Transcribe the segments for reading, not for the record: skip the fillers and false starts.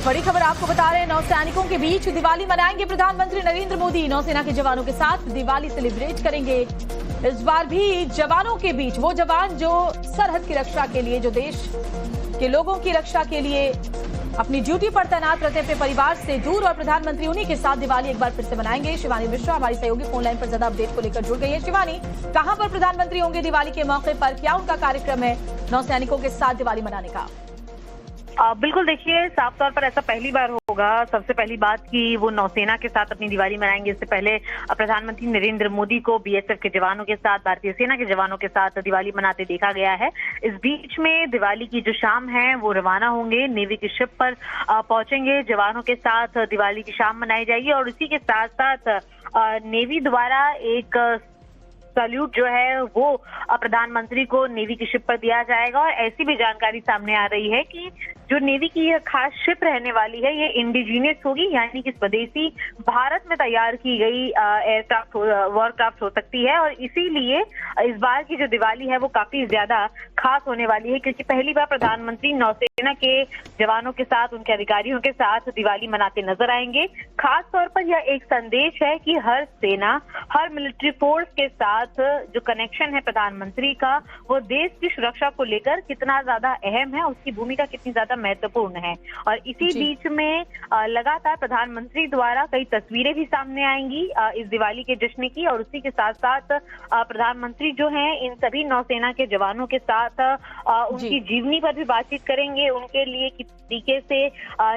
बड़ी खबर आपको बता रहे हैं, नौसैनिकों के बीच दिवाली मनाएंगे प्रधानमंत्री नरेंद्र मोदी। नौसेना के जवानों के साथ दिवाली सेलिब्रेट करेंगे। इस बार भी जवानों के बीच, वो जवान जो सरहद की रक्षा के लिए, जो देश के लोगों की रक्षा के लिए अपनी ड्यूटी पर तैनात रहते अपने परिवार से दूर, और प्रधानमंत्री उन्हीं के साथ दिवाली एक बार फिर से मनाएंगे। शिवानी मिश्रा हमारी सहयोगी फोन लाइन पर ज्यादा अपडेट को लेकर जुड़ गई है। शिवानी, कहां पर प्रधानमंत्री होंगे दिवाली के मौके पर? क्या उनका कार्यक्रम है नौसैनिकों के साथ दिवाली मनाने का? बिल्कुल, देखिए, साफ तौर पर ऐसा पहली बार होगा। सबसे पहली बात कि वो नौसेना के साथ अपनी दिवाली मनाएंगे। इससे पहले प्रधानमंत्री नरेंद्र मोदी को बीएसएफ के जवानों के साथ, भारतीय सेना के जवानों के साथ दिवाली मनाते देखा गया है। इस बीच में दिवाली की जो शाम है वो रवाना होंगे, नेवी की शिप पर पहुंचेंगे, जवानों के साथ दिवाली की शाम मनाई जाएगी। और इसी के साथ साथ नेवी द्वारा एक सैल्यूट जो है वो प्रधानमंत्री को नेवी की शिप पर दिया जाएगा। और ऐसी भी जानकारी सामने आ रही है कि जो नेवी की यह खास शिप रहने वाली है ये इंडिजीनियस होगी, यानी कि स्वदेशी भारत में तैयार की गई एयरक्राफ्ट, वॉरक्राफ्ट हो सकती है। और इसीलिए इस बार की जो दिवाली है वो काफी ज्यादा खास होने वाली है, क्योंकि पहली बार प्रधानमंत्री नौसेना के जवानों के साथ, उनके अधिकारियों के साथ दिवाली मनाते नजर आएंगे। खास तौर पर यह एक संदेश है कि हर सेना, हर मिलिट्री फोर्स के साथ जो कनेक्शन है प्रधानमंत्री का, वो देश की सुरक्षा को लेकर कितना ज्यादा अहम है, उसकी भूमिका कितनी ज्यादा महत्वपूर्ण है। और इसी बीच में लगातार प्रधानमंत्री द्वारा कई तस्वीरें भी सामने आएंगी इस दिवाली के जश्न की। और उसी के साथ साथ प्रधानमंत्री जो हैं इन सभी नौसेना के जवानों के साथ उनकी जीवनी पर भी बातचीत करेंगे। उनके लिए किस तरीके से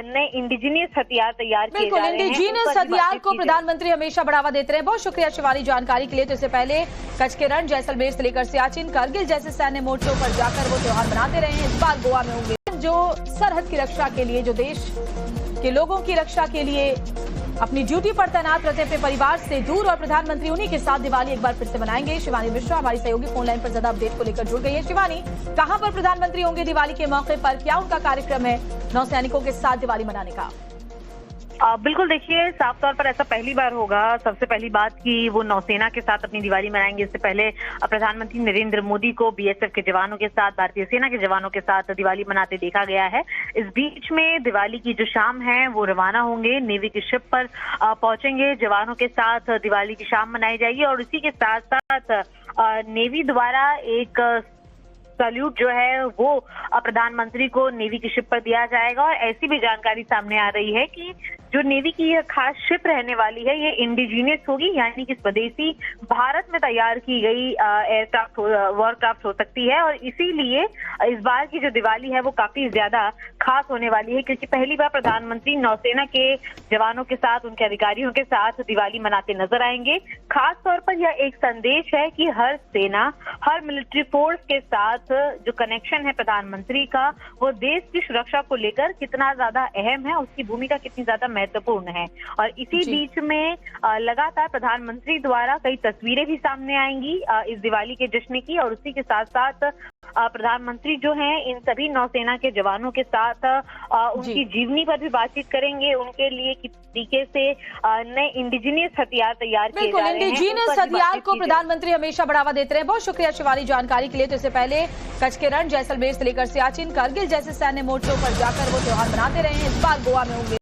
नए इंडिजीनियस हथियार तैयार किए जा रहे हैं, इंडिजीनियस हथियार को प्रधानमंत्री हमेशा बढ़ावा देते रहे। बहुत शुक्रिया शिवानी जानकारी के लिए। तो इससे पहले कच्छ के रण, जैसलमेर से लेकर सियाचिन, करगिल जैसे सैन्य मोर्चों पर जाकर वो त्योहार मनाते रहे हैं। इस बार गोवा में होंगे। जो सरहद की रक्षा के लिए, जो देश के लोगों की रक्षा के लिए अपनी ड्यूटी पर तैनात रहते अपने परिवार से दूर, और प्रधानमंत्री उन्हीं के साथ दिवाली एक बार फिर से मनाएंगे। शिवानी मिश्रा हमारी सहयोगी फोन लाइन पर ज्यादा अपडेट को लेकर जुड़ गई है। शिवानी, कहां पर प्रधानमंत्री होंगे दिवाली के मौके पर? क्या उनका कार्यक्रम है नौसैनिकों के साथ दिवाली मनाने का? बिल्कुल, देखिए, साफ तौर पर ऐसा पहली बार होगा। सबसे पहली बात कि वो नौसेना के साथ अपनी दिवाली मनाएंगे। इससे पहले प्रधानमंत्री नरेंद्र मोदी को बीएसएफ के जवानों के साथ, भारतीय सेना के जवानों के साथ दिवाली मनाते देखा गया है। इस बीच में दिवाली की जो शाम है वो रवाना होंगे, नेवी की शिप पर पहुंचेंगे, जवानों के साथ दिवाली की शाम मनाई जाएगी। और इसी के साथ साथ नेवी द्वारा एक सैल्यूट जो है वो प्रधानमंत्री को नेवी की शिप पर दिया जाएगा। और ऐसी भी जानकारी सामने आ रही है कि जो नेवी की यह खास शिप रहने वाली है ये इंडिजीनियस होगी, यानी कि स्वदेशी भारत में तैयार की गई एयरक्राफ्ट, वॉरक्राफ्ट हो सकती है। और इसीलिए इस बार की जो दिवाली है वो काफी ज्यादा खास होने वाली है, क्योंकि पहली बार प्रधानमंत्री नौसेना के जवानों के साथ, उनके अधिकारियों के साथ दिवाली मनाते नजर आएंगे। खास तौर पर यह एक संदेश है कि हर सेना, हर मिलिट्री फोर्स के साथ जो कनेक्शन है प्रधानमंत्री का, वो देश की सुरक्षा को लेकर कितना ज्यादा अहम है, उसकी भूमिका कितनी ज्यादा महत्वपूर्ण है। और इसी बीच में लगातार प्रधानमंत्री द्वारा कई तस्वीरें भी सामने आएंगी इस दिवाली के जश्न की। और उसी के साथ साथ प्रधानमंत्री जो हैं इन सभी नौसेना के जवानों के साथ उनकी जीवनी पर भी बातचीत करेंगे। उनके लिए किस तरीके से नए इंडिजीनियस हथियार तैयार किए जा रहे हैं, इंडिजीनियस हथियार को प्रधानमंत्री हमेशा बढ़ावा देते रहे। बहुत शुक्रिया शिवानी जानकारी के लिए। तो इससे पहले कच्छ के रण, जैसलमेर से लेकर सियाचिन, करगिल जैसे सैन्य मोर्चों पर जाकर वो त्योहार मनाते रहे हैं। इस बार गोवा में होंगे।